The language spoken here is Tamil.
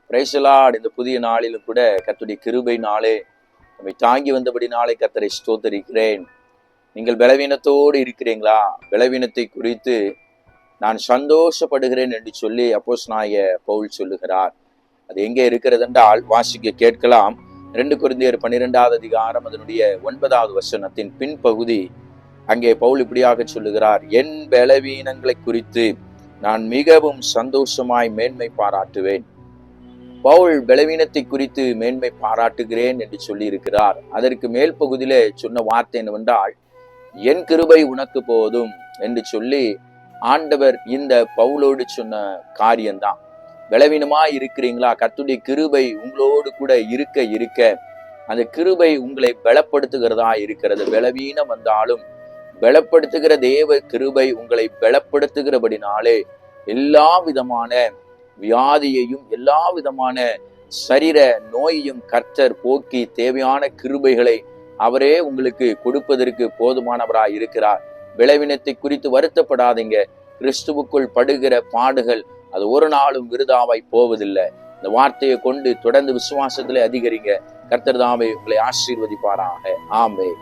Praise the Lord. இந்த புதிய நாளிலும் கூட கர்த்தருடைய கிருபை நாளே நம்மை தாங்கி வந்தபடி நாளை கர்த்தரை ஸ்தோத்தரிக்கிறேன். நீங்கள் பலவீனத்தோடு இருக்கிறீங்களா? பலவீனத்தை குறித்து நான் சந்தோஷப்படுகிறேன் என்று சொல்லி அப்போஸ்தலனாகிய பவுல் சொல்லுகிறார். அது எங்கே இருக்கிறது என்றால் வாசிக்க கேட்கலாம். 2 கொரிந்தியர் 12வது அதிகாரம் அதனுடைய 9வது வசனத்தின் பின்பகுதி. அங்கே பவுல் இப்படியாக சொல்லுகிறார், என் பலவீனங்களை குறித்து நான் மிகவும் சந்தோஷமாய் மேன்மை பாராட்டுவேன். பவுல் பலவீனத்தை குறித்து மேன்மை பாராட்டுகிறேன் என்று சொல்லி இருக்கிறார். அதற்கு மேல் பகுதியிலே சொன்ன வார்த்தை என்னவென்றால், என் கிருபை உனக்கு போதும் என்று சொல்லி ஆண்டவர் இந்த பவுலோடு சொன்ன காரியம்தான். பலவீனமா இருக்கிறீங்களா? கர்த்தருடைய கிருபை உங்களோடு கூட இருக்க அந்த கிருபை உங்களை பலப்படுத்துகிறதா இருக்கிறது. பலவீனம் வந்தாலும் பலப்படுத்துகிற தேவ கிருபை உங்களை பலப்படுத்துகிறபடினாலே எல்லா விதமான வியாதியையும் எல்லா விதமான சரீர நோயையும் கர்த்தர் போக்கி தேவையான கிருபைகளை அவரே உங்களுக்கு கொடுப்பதற்கு போதுமானவராய் இருக்கிறார். பலவீனத்தை குறித்து வருத்தப்படாதீங்க. கிறிஸ்துவுக்குள் படுகிற பாடுகள் அது ஒரு நாளும் விருதாவாய் போவதில்லை. இந்த வார்த்தையை கொண்டு தொடர்ந்து விசுவாசத்திலே அதிகரிங்க. கர்த்தர் தாமே உங்களை ஆசீர்வதிப்பாராக. ஆமென்.